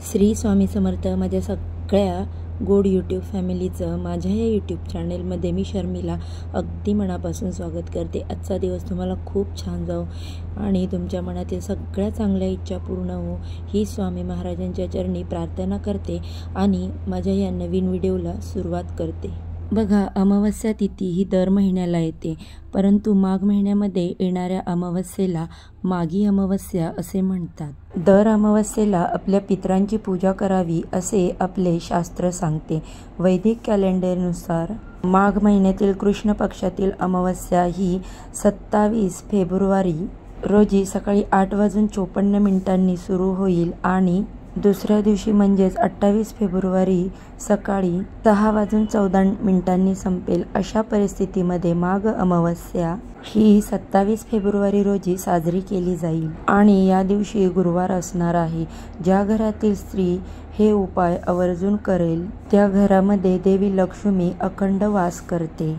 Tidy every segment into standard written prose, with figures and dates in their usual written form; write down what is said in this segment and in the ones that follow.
श्री स्वामी समर्थ. माझ्या सगळ्या गोड यूट्यूब फॅमिलीचं माझ्या या यूट्यूब चॅनलमध्ये मी शर्मिला अगदी मनापासून स्वागत करते. आजचा दिवस तुम्हाला खूप छान जाओ आणि तुमच्या मनातील सगळ्या चांगल्या इच्छा पूर्ण हो ही स्वामी महाराजांच्या चरणी प्रार्थना करते आणि माझ्या या नवीन व्हिडिओला सुरुवात करते. बघा, अमावस्या तिथी ही दर महिन्याला येते, परंतु माघ महिन्यामध्ये येणाऱ्या अमावस्येला माघी अमावस्या असे म्हणतात. दर अमावस्येला आपल्या पितरांची पूजा करावी असे आपले शास्त्र सांगते. वैदिक कॅलेंडरनुसार माघ महिन्यातील कृष्ण पक्षातील अमावस्या ही 27 फेब्रुवारी रोजी सकाळी 8:54 सुरू होईल आणि दुसऱ्या दिवशी म्हणजेच 28 फेब्रुवारी सकाळी 6:14 संपेल. अशा परिस्थितीमध्ये माघ अमावस्या ही 27 फेब्रुवारी रोजी साजरी केली जाईल आणि या दिवशी गुरुवार असणार आहे. ज्या घरातील स्त्री हे उपाय आवर्जून करेल त्या घरामध्ये देवी लक्ष्मी अखंड वास करते.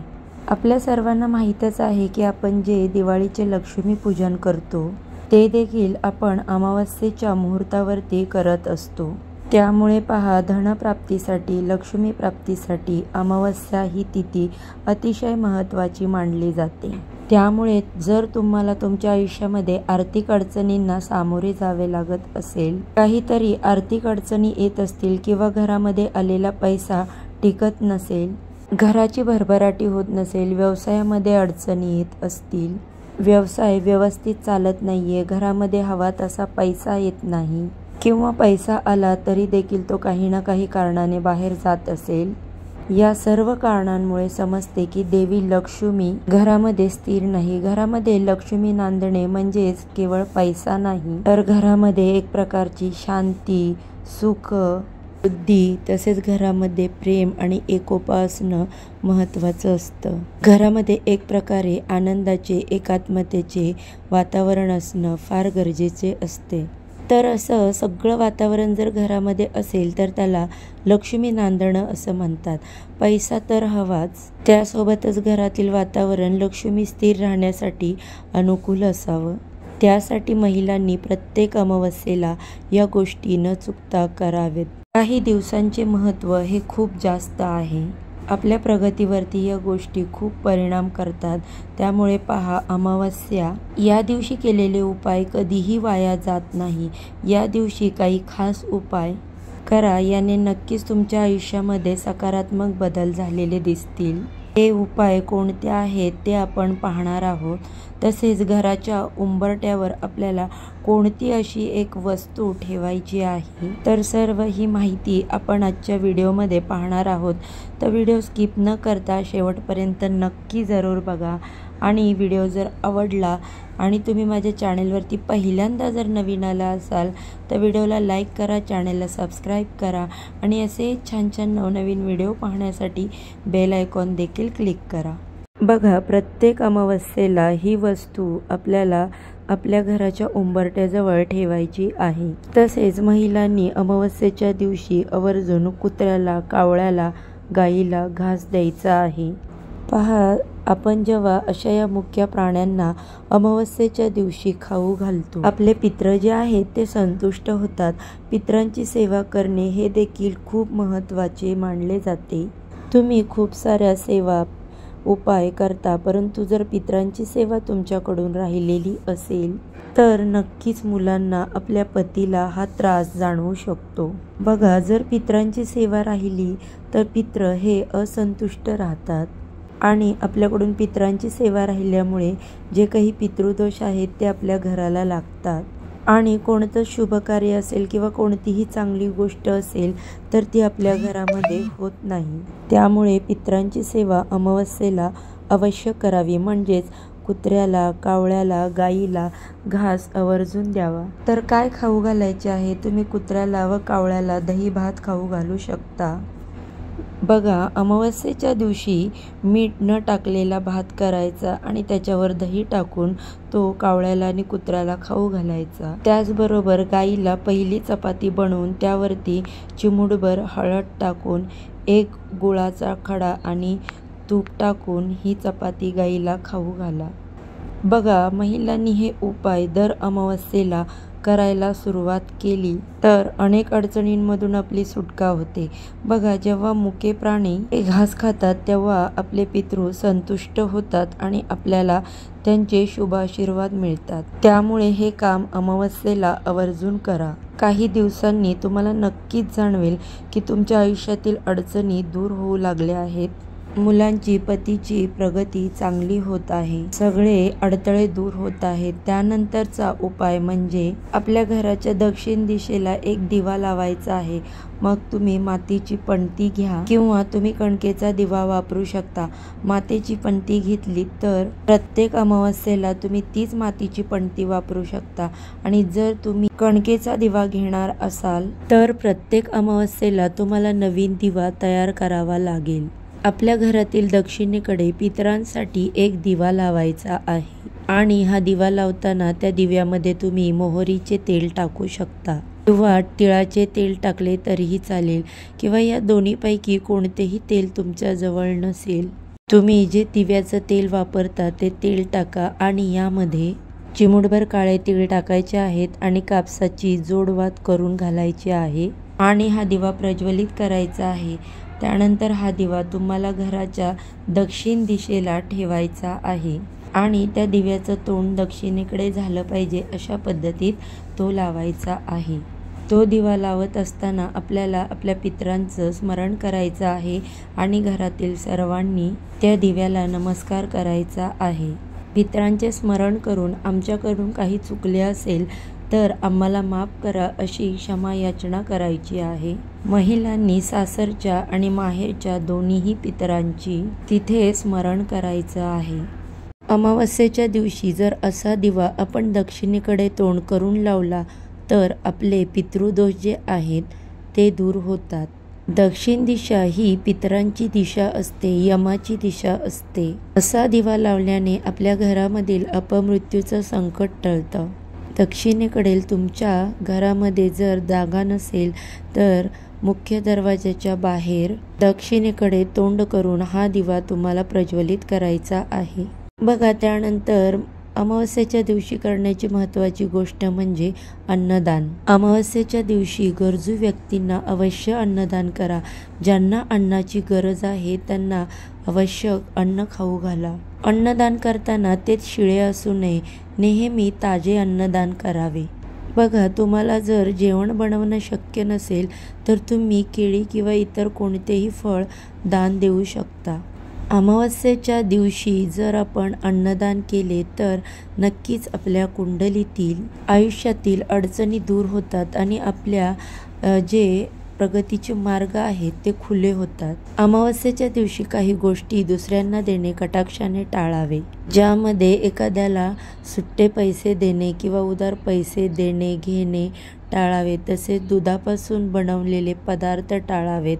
आपल्या सर्वांना माहीतच आहे की आपण जे दिवाळीचे लक्ष्मी पूजन करतो ते देखील आपण अमावस्येच्या मुहूर्तावरती करत असतो. त्यामुळे पहा, धनप्राप्तीसाठी लक्ष्मी प्राप्तीसाठी अमावस्या ही तिथी अतिशय महत्त्वाची मानली जाते. त्यामुळे जर तुम्हाला तुमच्या आयुष्यामध्ये आर्थिक अडचणींना सामोरे जावे लागत असेल, काहीतरी आर्थिक अडचणी येत असतील किंवा घरामध्ये आलेला पैसा टिकत नसेल, घराची भरभराटी होत नसेल, व्यवसायामध्ये अडचणी येत असतील, व्यवसाय व्यवस्थित चालत नाहीये, घरामध्ये हवा तसा पैसा येत नाही किंवा पैसा आला तरी देखील तो काही ना काही कारणाने बाहेर जात असेल, या सर्व कारणांमुळे समजते की देवी लक्ष्मी घरामध्ये स्थिर नाही. घरामध्ये लक्ष्मी नांदणे म्हणजेच केवळ पैसा नाही, तर घरामध्ये एक प्रकारची शांती, सुख, बुद्धी तसेच घरामध्ये प्रेम आणि एकोपा असणं महत्त्वाचं असतं. घरामध्ये एक प्रकारे आनंदाचे, एकात्मतेचे वातावरण असणं फार गरजेचे असते. तर असं सगळं वातावरण जर घरामध्ये असेल तर त्याला लक्ष्मी नांदणं असं म्हणतात. पैसा तर हवाच, त्यासोबतच घरातील वातावरण लक्ष्मी स्थिर राहण्यासाठी अनुकूल असावं. त्यासाठी महिलांनी प्रत्येक अमावस्येला या गोष्टी न चुकता करावेत. काही दिवसांचे महत्त्व हे खूप जास्त आहे. आपल्या प्रगतीवरती या गोष्टी खूप परिणाम करतात. त्यामुळे पहा, अमावस्या या दिवशी केलेले उपाय कधीही वाया जात नाही. या दिवशी काही खास उपाय करा, याने नक्कीच तुमच्या आयुष्यामध्ये सकारात्मक बदल झालेले दिसतील. हे उपाय कोणते आहेत ते आपण पाहणार आहोत. तसेच घराच्या उंबरट्यावर आपल्याला कोणती अशी एक वस्तू ठेवायची आहे, तर सर्व ही माहिती आपण आजच्या व्हिडिओमध्ये पाहणार आहोत. तर व्हिडिओ स्किप न करता शेवटपर्यंत नक्की जरूर बघा आणि व्हिडिओ जर आवडला आणि तुम्ही माझ्या चॅनलवरती पहिल्यांदा जर नवीन आला असाल तर व्हिडिओला लाईक करा, चॅनलला सबस्क्राईब करा आणि असे छान छान नवनवीन व्हिडिओ पाहण्यासाठी बेल आयकॉन देखील क्लिक करा. बघा, प्रत्येक अमावस्येला ही वस्तू आपल्याला आपल्या घराच्या उंबरट्याजवळ ठेवायची आहे. तसेच महिलांनी अमावस्येच्या दिवशी आवर्जून कुत्र्याला, कावळ्याला, गाईला घास द्यायचा आहे. पहा, आपण जेव्हा अशा या मुख्य प्राण्यांना अमावस्येच्या दिवशी खाऊ घालतो, आपले पित्र जे आहेत ते संतुष्ट होतात. पित्रांची सेवा करणे हे देखील खूप महत्त्वाचे मानले जाते. तुम्ही खूप साऱ्या सेवा उपाय करता, परंतु जर पित्रांची सेवा तुमच्याकडून राहिलेली असेल तर नक्कीच मुलांना, आपल्या पतीला हा त्रास जाणवू शकतो. बघा, जर पित्रांची सेवा राहिली तर पित्र हे असंतुष्ट राहतात आणि आपल्याकडून पित्रांची सेवा राहिल्यामुळे जे काही पितृदोष आहेत ते आपल्या घराला लागतात आणि कोणतं शुभ कार्य असेल किंवा कोणतीही चांगली गोष्ट असेल तर ती आपल्या घरामध्ये होत नाही. त्यामुळे पित्रांची सेवा अमावस्येला अवश्य करावी, म्हणजेच कुत्र्याला, कावळ्याला, गाईला घास आवर्जून द्यावा. तर काय खाऊ घालायचे आहे? तुम्ही कुत्र्याला व कावळ्याला दही भात खाऊ घालू शकता. बघा, अमावस्येच्या दिवशी मीठ न टाकलेला भात करायचा आणि त्याच्यावर दही टाकून तो कावळ्याला आणि कुत्र्याला खाऊ घालायचा. त्याचबरोबर गाईला पहिली चपाती बनवून त्यावरती चिमूटभर हळद टाकून एक गुळाचा खडा आणि तूप टाकून ही चपाती गाईला खाऊ घाला. बघा, महिलांनी हे उपाय दर अमावस्येला करायला सुरुवात केली तर अनेक अडचणींमधून आपली सुटका होते. बघा, जेव्हा मुके प्राणी घास खातात तेव्हा आपले पितृ संतुष्ट होतात आणि आपल्याला त्यांचे शुभ आशीर्वाद मिळतात. त्यामुळे हे काम अमावस्येला आवर्जून करा. काही दिवसांनी तुम्हाला नक्कीच जाणवेल की तुमच्या आयुष्यातील अडचणी दूर होऊ लागल्या आहेत. मुलांची, पतीची प्रगती चांगली होत आहे. सगळे अडथळे दूर होत आहेत. त्यानंतरचा उपाय म्हणजे आपल्या घराच्या दक्षिण दिशेला एक दिवा लावायचा आहे. मग तुम्ही मातीची पणती घ्या किंवा तुम्ही कणकेचा दिवा वापरू शकता. मातीची पणती घेतली तर प्रत्येक अमावस्येला तुम्ही तीच मातीची पणती वापरू शकता. आणि जर तुम्ही कणकेचा दिवा घेणार असाल तर प्रत्येक अमावस्येला तुम्हाला नवीन दिवा तयार करावा लागेल. आपल्या घरातील दक्षिणेकडे पितरांसाठी एक दिवा लावायचा आहे आणि हा दिवा लावताना त्या दिव्यामध्ये तुम्ही मोहरीचे तेल टाकू शकता किंवा तिळाचे तेल टाकले तरीही चालेल किंवा या दोन्हीपैकी कोणतेही तेल तुमच्या जवळ नसेल, तुम्ही जे दिव्याचं तेल वापरता ते तेल टाका आणि यामध्ये चिमूटभर काळे तीळ टाकायचे आहेत आणि कापसाची जोडवात करून घालायची आहे आणि हा दिवा प्रज्वलित करायचा आहे. त्यानंतर हा दिवा तुम्हाला घराच्या दक्षिण दिशेला ठेवायचा आहे आणि त्या दिव्याचं तोंड दक्षिणेकडे झालं पाहिजे अशा पद्धतीत तो लावायचा आहे. तो दिवा लावत असताना आपल्याला आपल्या पितरांचं स्मरण करायचं आहे आणि घरातील सर्वांनी त्या दिव्याला नमस्कार करायचा आहे. पितरांचे स्मरण करून आमच्याकडून काही चुकले असेल तर आम्हाला माफ करा अशी क्षमा याचना करायची आहे. महिलांनी सासरच्या आणि माहेरच्या दोन्हीही पितरांची तिथे स्मरण करायचं आहे. अमावस्येच्या दिवशी जर असा दिवा आपण दक्षिणेकडे तोंड करून लावला तर आपले पितृदोष जे आहेत ते दूर होतात. दक्षिण दिशा ही पितरांची दिशा असते, यमाची दिशा असते. असा दिवा लावल्याने आपल्या घरामधील अपमृत्यूचं संकट टळतं. दक्षिणेकडील तुमच्या घरामध्ये जर जागा नसेल तर मुख्य दरवाजाच्या बाहेर दक्षिणेकडे तोंड करून हा दिवा तुम्हाला प्रज्वलित करायचा आहे. बघा, त्यानंतर अमावस्येच्या दिवशी करण्याची महत्त्वाची गोष्ट म्हणजे अन्नदान. अमावस्येच्या दिवशी गरजू व्यक्तींना अवश्य अन्नदान करा. ज्यांना अन्नाची गरज आहे त्यांना अवश्य अन्न खाऊ घाला. अन्नदान करताना तेच शिळे असू नये, नेहमी ताजे अन्नदान करावे. बघा, तुम्हाला जर जेवण बनवणं शक्य नसेल तर तुम्ही केळी किंवा इतर कोणतेही फळ दान देऊ शकता. अमावस्येच्या दिवशी जर आपण अन्नदान केले तर नक्कीच आपल्या कुंडलीतील आयुष्यातील अडचणी दूर होतात आणि आपल्या जे प्रगतीचे मार्ग आहेत ते खुले होतात. अमावस्येच्या दिवशी काही गोष्टी दुसऱ्यांना देणे कटाक्षाने टाळावे. ज्यामध्ये एखाद्याला सुट्टे पैसे देणे किंवा उधार पैसे देणे घेणे टाळावे. तसेच दुधापासून बनवलेले पदार्थ टाळावेत.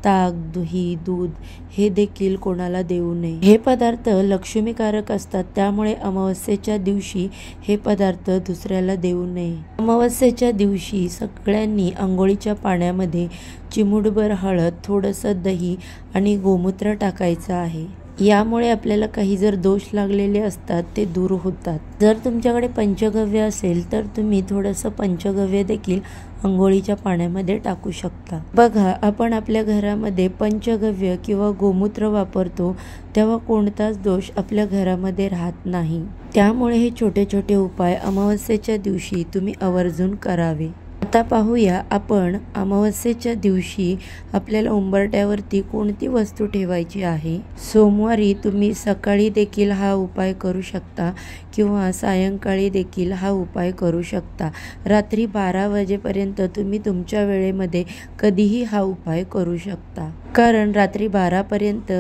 ताक, दही, दूध हे देखील कोणाला देऊ नये. हे पदार्थ लक्ष्मीकारक असतात, त्यामुळे अमावस्येच्या दिवशी हे पदार्थ दुसऱ्याला देऊ नये. अमावस्येच्या दिवशी सगळ्यांनी अंघोळीच्या पाण्यामध्ये चिमूटभर हळद, थोडंसं दही आणि गोमूत्र टाकायचं आहे. यामुळे आपल्याला काही जर दोष लागलेले असतात ते दूर होतात. जर तुमच्याकडे पंचगव्य असेल तर तुम्ही थोडंसं पंचगव्य देखील अंघोळीच्या पाण्यामध्ये टाकू शकता. बघा, आपण आपल्या घरामध्ये पंचगव्य किंवा गोमूत्र वापरतो तेव्हा कोणताच दोष आपल्या घरामध्ये राहत नाही. त्यामुळे हे छोटे छोटे उपाय अमावस्येच्या दिवशी तुम्ही आवर्जून करावे. आता पाहूया आपण अमावस्येच्या दिवशी आपल्याला उंबरठ्यावरती कोणती वस्तू ठेवायची आहे. सोमवारी तुम्ही सकाळी देखील हा उपाय करू शकता किंवा सायंकाळी देखील हा उपाय करू शकता. रात्री 12 वाजेपर्यंत तुम्ही तुमच्या वेळेमध्ये कधीही हा उपाय करू शकता. कारण रात्री 12 पर्यंत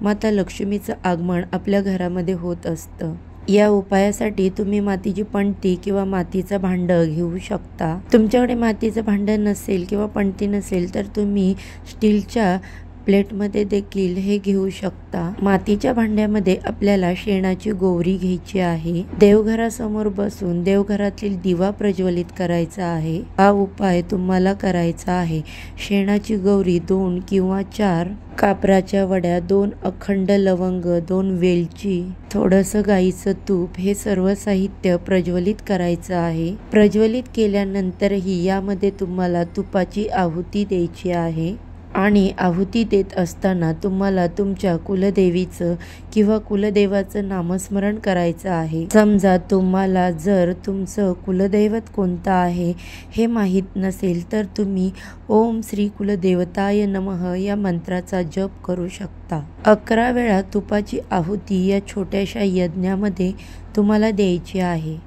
माता लक्ष्मीचं आगमन आपल्या घरामध्ये होत असतं. या उपायासाठी तुम्ही मातीची पणती किंवा मातीचं भांडं घेऊ शकता. तुमच्याकडे मातीचं भांडं नसेल किंवा पणती नसेल तर तुम्ही स्टीलच्या प्लेटमध्ये देखील हे घेऊ शकता। मातीच्या भांड्यामध्ये आपल्याला शेणाची गोवरी घ्यायची आहे। देवघरासमोर बसून देवघरातील दिवा प्रज्वलित करायचा आहे। हा उपाय तुम्हाला करायचा आहे। शेणाची गौरी 2 किंवा 4, कापराच्या वड्या 2, अखंड लवंग 2, वेलची, थोडंसं गाईचं तूप, हे सर्व साहित्य प्रज्वलित करायचं आहे। प्रज्वलित केल्यानंतरही यामध्ये तुम्हाला तुपाची आहुती द्यायची आहे आणि आहुती देत असताना तुम्हाला तुमच्या कुलदेवीचं किंवा कुलदेवाचं नामस्मरण करायचं आहे। समजा तुम्हाला जर तुमचं कुलदैवत कोणतं आहे हे माहीत नसेल तर तुम्ही ओम श्री कुलदेवताय नमः या मंत्राचा जप करू शकता। 11 वेळा तुपाची आहुती या छोट्याशा यज्ञामध्ये तुम्हाला द्यायची आहे।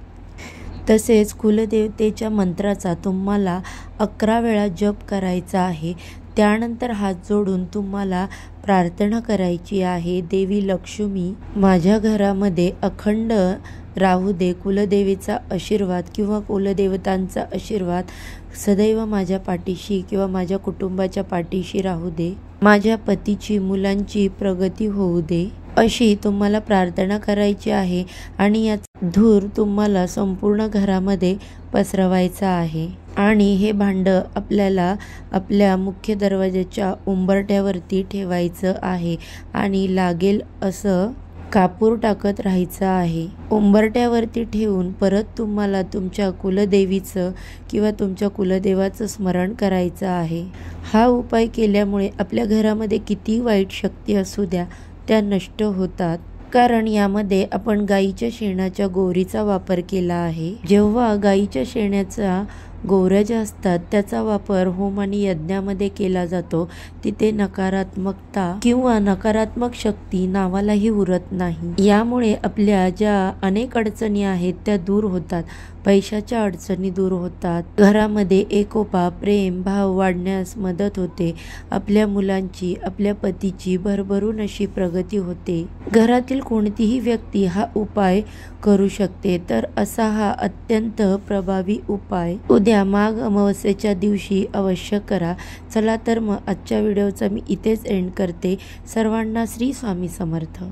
तसेच कुलदेवतेच्या मंत्राचा तुम्हाला 11 वेळा जप करायचा आहे। त्यानंतर हात जोडून तुम्हाला प्रार्थना करायची आहे, देवी लक्ष्मी माझ्या घरामध्ये अखंड राहू दे। कुलदेवीचा आशीर्वाद किंवा कुलदेवतांचा आशीर्वाद सदैव माझ्या पाठीशी किंवा माझ्या कुटुंबाच्या पाठीशी राहू दे। माझ्या पतीची मुलांची प्रगती होऊ दे, अशी तुम्हाला प्रार्थना करायची आहे आणि याचा धूर तुम्हाला संपूर्ण घरामध्ये पसरवायचा आहे। आणि हे भांड आपल्याला आपल्या मुख्य दरवाजाच्या उंबरठ्यावरती ठेवायचं आहे आणि लागेल असं कापूर टाकत राहायचं आहे। उंबरठ्यावरती ठेवून परत तुम्हाला तुमच्या कुलदेवीचं किंवा तुमच्या कुलदेवाचं स्मरण करायचं आहे। हा उपाय केल्यामुळे आपल्या घरामध्ये किती वाईट शक्ती असू द्या त्या नष्ट होतात, कारण यामध्ये आपण गाईच्या शेणाच्या गोवरीचा वापर केला आहे। जेव्हा गाईच्या शेणाचा गोवऱ्या ज्या असतात त्याचा वापर होम आणि यज्ञामध्ये केला जातो, तिथे नकारात्मकता किंवा नकारात्मक शक्ती नावालाही उरत नाही। यामुळे आपल्या ज्या अनेक अडचणी आहेत त्या दूर होतात, पैशाच्या अडचणी दूर होतात, घरामध्ये एकोपा प्रेम भाव वाढण्यास मदत होते, आपल्या मुलांची आपल्या पतीची भरभरून अशी प्रगती होते। घरातील कोणतीही व्यक्ती हा उपाय करू शकते। तर असा हा अत्यंत प्रभावी उपाय उद्या माघ अमावस्येच्या दिवशी अवश्य करा। चला तर मग आजच्या व्हिडिओचा मी इथेच एंड करते। सर्वांना श्री स्वामी समर्थ।